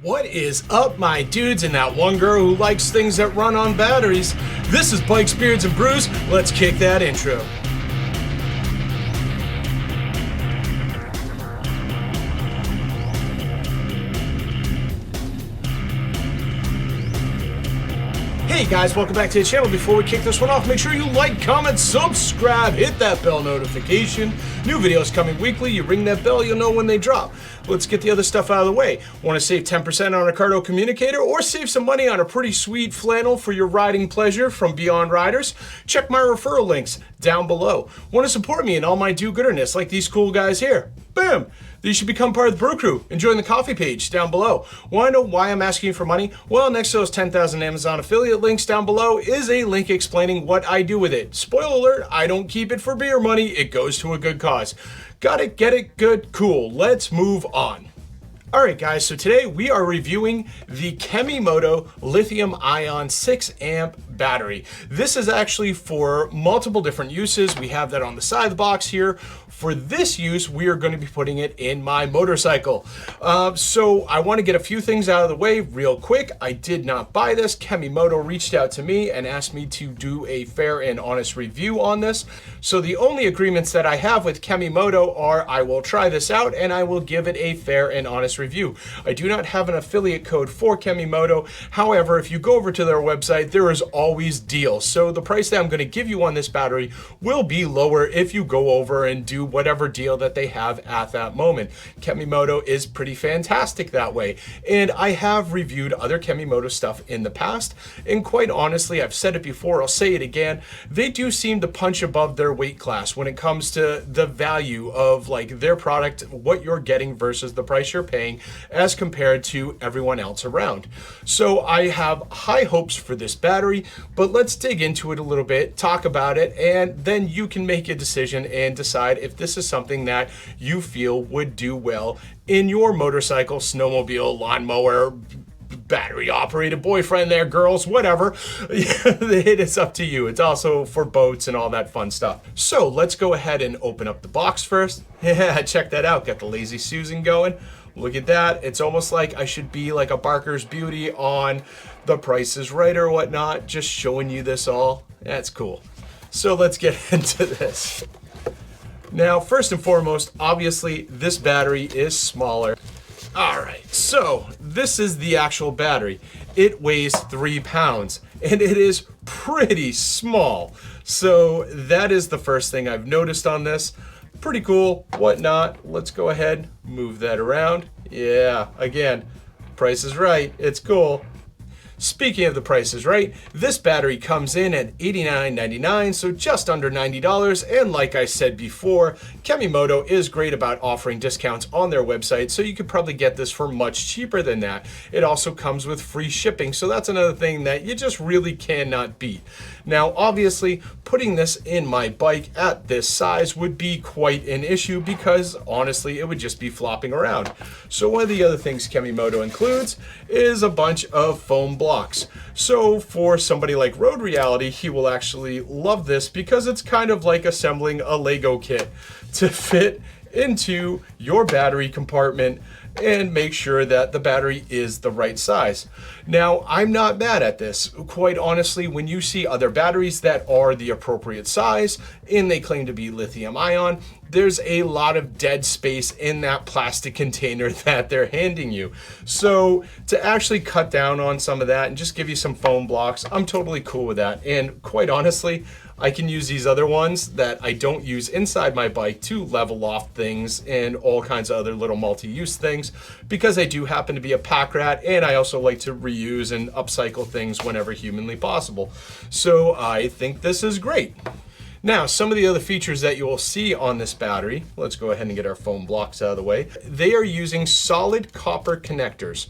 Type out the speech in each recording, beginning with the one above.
What is up, my dudes, and that one girl who likes things that run on batteries? This is Bikes, Beards, and Brews. Let's kick that intro. Hey guys, welcome back to the channel. Before we kick this one off, make sure you like, comment, subscribe, hit that bell notification. New videos coming weekly. You ring that bell, you'll know when they drop. Let's get the other stuff out of the way. Want to save 10% on a Cardo communicator or save some money on a pretty sweet flannel for your riding pleasure from Beyond Riders? Check my referral links down below. Want to support me in all my do-gooderness like these cool guys here? Boom! You should become part of the Brew Crew and join the coffee page down below. Want to know why I'm asking you for money? Well, next to those 10,000 Amazon affiliate links down below is a link explaining what I do with it. Spoiler alert, I don't keep it for beer money. It goes to a good cause. Got it? Get it? Good? Cool. Let's move on. Alright guys, so today we are reviewing the Kemimoto Lithium Ion 6 amp battery. This is actually for multiple different uses. We have that on the side of the box here. For this use, we are going to be putting it in my motorcycle. So I want to get a few things out of the way real quick. I did not buy this. Kemimoto reached out to me and asked me to do a fair and honest review on this. So the only agreements that I have with Kemimoto are I will try this out and I will give it a fair and honest review. I do not have an affiliate code for Kemimoto. However, if you go over to their website, there is always deals. So the price that I'm going to give you on this battery will be lower if you go over and do whatever deal that they have at that moment. Kemimoto is pretty fantastic that way. And I have reviewed other Kemimoto stuff in the past. And quite honestly, I've said it before, I'll say it again, they do seem to punch above their weight class when it comes to the value of like their product, what you're getting versus the price you're paying as compared to everyone else around. So I have high hopes for this battery, but let's dig into it a little bit, talk about it, and then you can make a decision and decide if this is something that you feel would do well in your motorcycle, snowmobile, lawnmower, battery operated boyfriend there, girls, whatever. It's up to you. It's also for boats and all that fun stuff. So let's go ahead and open up the box first. Yeah, check that out. Got the Lazy Susan going. Look at that. It's almost like I should be like a Barker's Beauty on The Price is Right or whatnot, just showing you this all. That's cool. So let's get into this. Now, first and foremost, obviously this battery is smaller. All right, so this is the actual battery. It weighs 3 pounds and it is pretty small. So that is the first thing I've noticed on this. Pretty cool, whatnot. Let's go ahead, move that around. Yeah, again, Price is Right, it's cool. Speaking of the Price is Right, this battery comes in at $89.99, so just under $90. And like I said before, Kemimoto is great about offering discounts on their website, so you could probably get this for much cheaper than that. It also comes with free shipping, so that's another thing that you just really cannot beat. Now, obviously, putting this in my bike at this size would be quite an issue because, honestly, it would just be flopping around. So one of the other things Kemimoto includes is a bunch of foam blocks. So for somebody like Road Reality, he will actually love this because it's kind of like assembling a Lego kit to fit into your battery compartment and make sure that the battery is the right size. Now, I'm not mad at this. Quite honestly, when you see other batteries that are the appropriate size and they claim to be lithium ion, there's a lot of dead space in that plastic container that they're handing you. So to actually cut down on some of that and just give you some foam blocks, I'm totally cool with that. And quite honestly, I can use these other ones that I don't use inside my bike to level off things and all kinds of other little multi-use things because I do happen to be a pack rat and I also like to reuse and upcycle things whenever humanly possible. So I think this is great. Now, some of the other features that you will see on this battery, let's go ahead and get our foam blocks out of the way. They are using solid copper connectors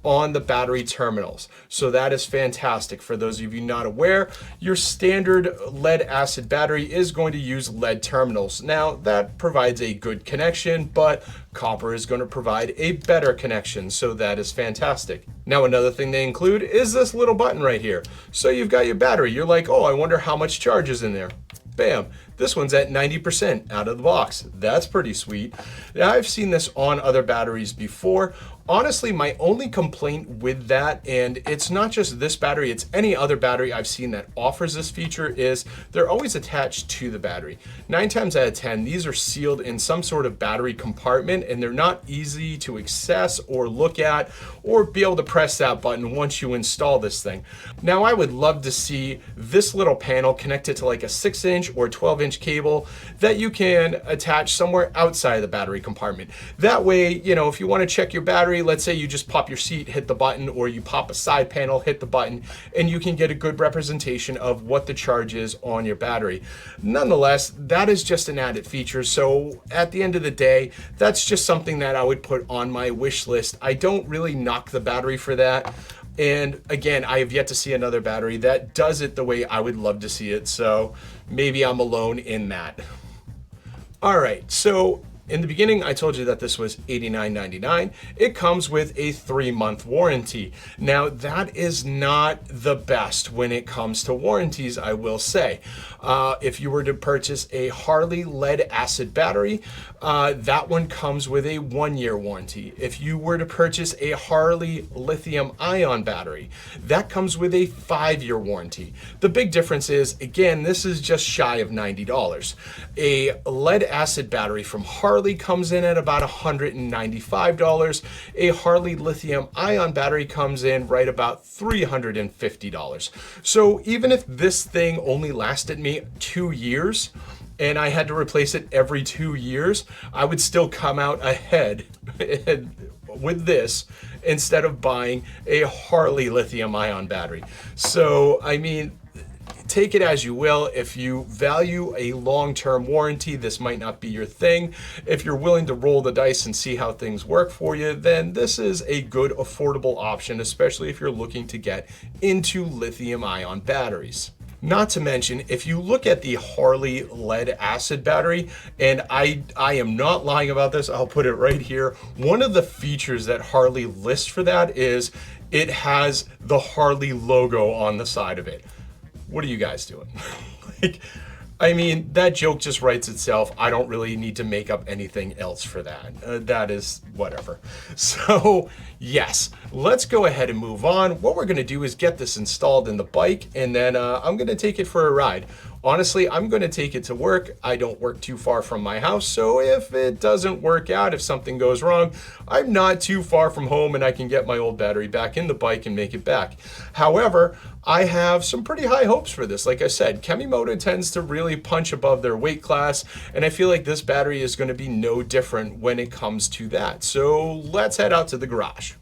on the battery terminals. So that is fantastic. For those of you not aware, your standard lead acid battery is going to use lead terminals. Now that provides a good connection, but copper is going to provide a better connection. So that is fantastic. Now another thing they include is this little button right here. So you've got your battery. You're like, oh, I wonder how much charge is in there. Bam, this one's at 90% out of the box. That's pretty sweet. Now, I've seen this on other batteries before. Honestly, my only complaint with that, and it's not just this battery, it's any other battery I've seen that offers this feature, is they're always attached to the battery. 9 times out of 10, these are sealed in some sort of battery compartment, and they're not easy to access or look at or be able to press that button once you install this thing. Now, I would love to see this little panel connected to like a 6-inch or 12-inch cable that you can attach somewhere outside of the battery compartment. That way, you know, if you want to check your battery, let's say you just pop your seat, hit the button, or you pop a side panel, hit the button, and you can get a good representation of what the charge is on your battery. Nonetheless, that is just an added feature. So at the end of the day, that's just something that I would put on my wish list. I don't really knock the battery for that. And again, I have yet to see another battery that does it the way I would love to see it. So maybe I'm alone in that. All right, so in the beginning, I told you that this was $89.99. It comes with a 3-month warranty. Now, that is not the best when it comes to warranties, I will say. If you were to purchase a Harley lead acid battery, that one comes with a 1-year warranty. If you were to purchase a Harley lithium ion battery, that comes with a 5-year warranty. The big difference is, again, this is just shy of $90. A lead acid battery from Harley comes in at about $195. A Harley lithium ion battery comes in right about $350. So even if this thing only lasted me 2 years and I had to replace it every 2 years, I would still come out ahead with this instead of buying a Harley lithium ion battery. So, I mean, take it as you will. If you value a long-term warranty, this might not be your thing. If you're willing to roll the dice and see how things work for you, then this is a good affordable option, especially if you're looking to get into lithium-ion batteries. Not to mention, if you look at the Harley lead acid battery, and I am not lying about this, I'll put it right here. One of the features that Harley lists for that is it has the Harley logo on the side of it. What are you guys doing? Like, I mean, that joke just writes itself. I don't really need to make up anything else for that. That is whatever. So yes, let's go ahead and move on. What we're gonna do is get this installed in the bike, and then I'm gonna take it for a ride. Honestly, I'm gonna take it to work. I don't work too far from my house, so if it doesn't work out, if something goes wrong, I'm not too far from home and I can get my old battery back in the bike and make it back. However, I have some pretty high hopes for this. Like I said, Kemimoto tends to really punch above their weight class, and I feel like this battery is gonna be no different when it comes to that. So let's head out to the garage.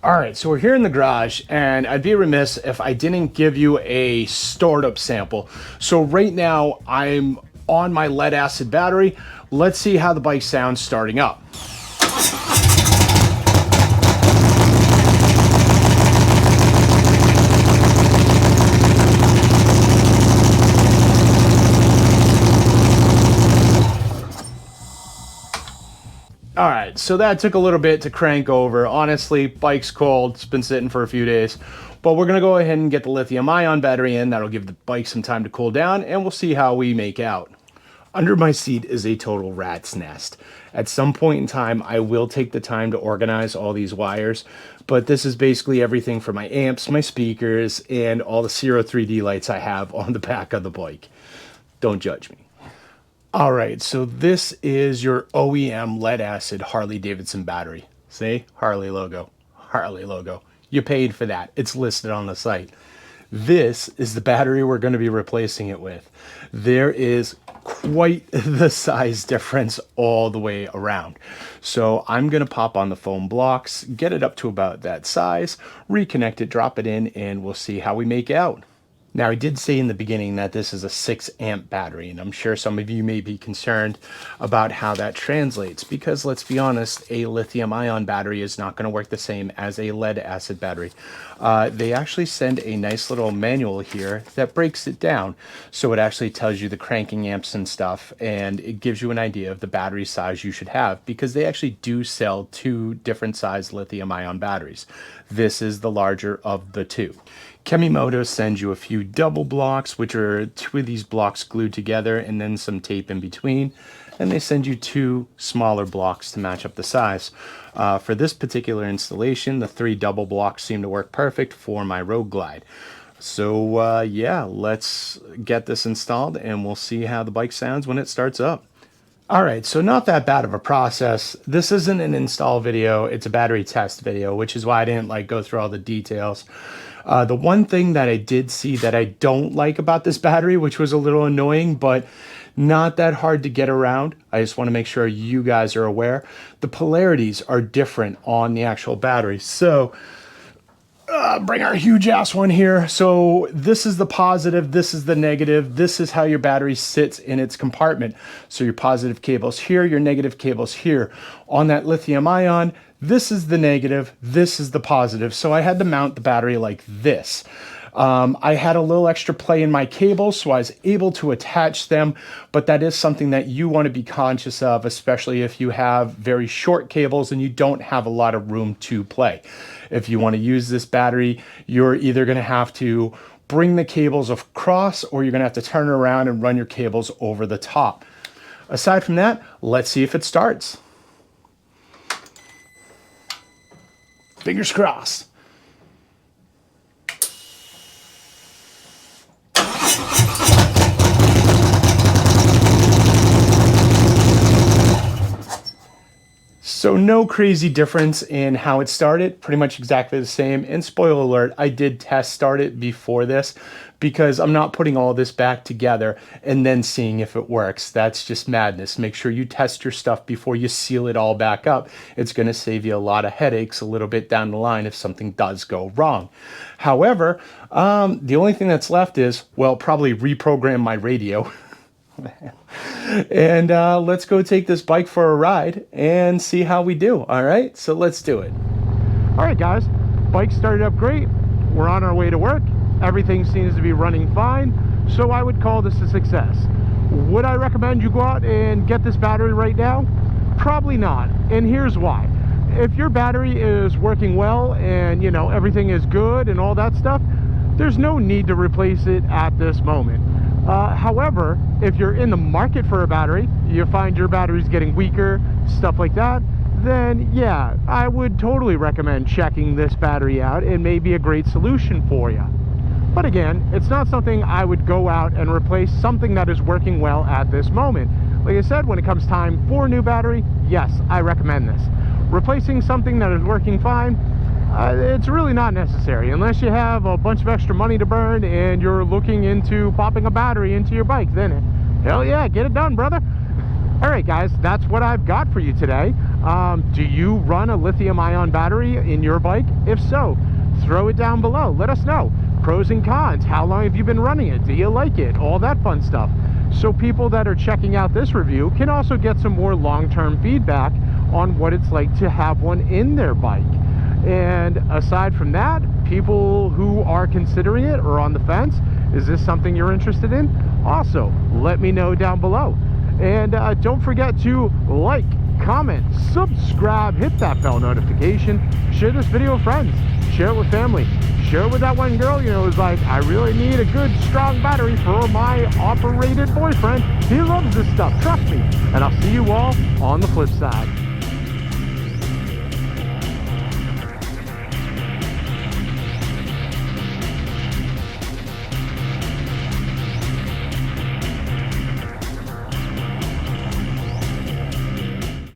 All right, so we're here in the garage, and I'd be remiss if I didn't give you a startup sample. So right now, I'm on my lead acid battery. Let's see how the bike sounds starting up. All right, so that took a little bit to crank over. Honestly, bike's cold, it's been sitting for a few days, but we're gonna go ahead and get the lithium ion battery in. That'll give the bike some time to cool down, and we'll see how we make out. Under my seat is a total rat's nest. At some point in time, I will take the time to organize all these wires, but this is basically everything for my amps, my speakers, and all the Zero 3D lights I have on the back of the bike. Don't judge me. All right, so this is your OEM lead acid Harley Davidson battery. See, Harley logo, Harley logo. You paid for that. It's listed on the site. This is the battery we're going to be replacing it with. There is quite the size difference all the way around. So I'm going to pop on the foam blocks, get it up to about that size, reconnect it, drop it in, and we'll see how we make out. Now, I did say in the beginning that this is a 6-amp battery, and I'm sure some of you may be concerned about how that translates, because let's be honest, a lithium-ion battery is not going to work the same as a lead-acid battery. They actually send a nice little manual here that breaks it down, so it actually tells you the cranking amps and stuff, and it gives you an idea of the battery size you should have, because they actually do sell 2 different size lithium-ion batteries. This is the larger of the 2. Kemimoto sends you a few double blocks, which are 2 of these blocks glued together and then some tape in between. and they send you 2 smaller blocks to match up the size. For this particular installation, the 3 double blocks seem to work perfect for my Road Glide. So yeah, let's get this installed and we'll see how the bike sounds when it starts up. All right, so not that bad of a process. This isn't an install video, it's a battery test video, which is why I didn't like go through all the details. The one thing that I did see that I don't like about this battery, which was a little annoying, but not that hard to get around, I just want to make sure you guys are aware, the polarities are different on the actual battery. So bring our huge ass one here. So this is the positive, this is the negative, this is how your battery sits in its compartment. So your positive cable's here, your negative cable's here. On that lithium ion, this is the negative, this is the positive. So I had to mount the battery like this. I had a little extra play in my cables, so I was able to attach them, but that is something that you want to be conscious of, especially if you have very short cables and you don't have a lot of room to play. If you want to use this battery, you're either going to have to bring the cables across or you're going to have to turn around and run your cables over the top. Aside from that, let's see if it starts. Fingers crossed. So no crazy difference in how it started, pretty much exactly the same. And spoiler alert, I did test start it before this because I'm not putting all this back together and then seeing if it works. That's just madness. Make sure you test your stuff before you seal it all back up. It's going to save you a lot of headaches a little bit down the line if something does go wrong. However, the only thing that's left is, well, probably reprogram my radio. And let's go take this bike for a ride and see how we do. All right, so let's do it. All right, guys, bike started up great. We're on our way to work. Everything seems to be running fine, so I would call this a success. Would I recommend you go out and get this battery right now? Probably not, and here's why. If your battery is working well and you know everything is good and all that stuff, there's no need to replace it at this moment. However, if you're in the market for a battery, you find your battery's getting weaker, stuff like that, then yeah, I would totally recommend checking this battery out. It may be a great solution for you. But again, it's not something I would go out and replace something that is working well at this moment. Like I said, when it comes time for a new battery, yes, I recommend this. Replacing something that is working fine, it's really not necessary unless you have a bunch of extra money to burn and you're looking into popping a battery into your bike. Then hell yeah, get it done, brother. All right, guys, that's what I've got for you today. Do you run a lithium ion battery in your bike? If so, throw it down below. Let us know pros and cons. How long have you been running it? Do you like it? All that fun stuff, so people that are checking out this review can also get some more long-term feedback on what it's like to have one in their bike. And aside from that, people who are considering it or on the fence, is this something you're interested in? Also, let me know down below. And don't forget to like, comment, subscribe, hit that bell notification, share this video with friends, share it with family, share it with that one girl, you know, who's like, I really need a good, strong battery for my operated boyfriend. He loves this stuff, trust me. And I'll see you all on the flip side.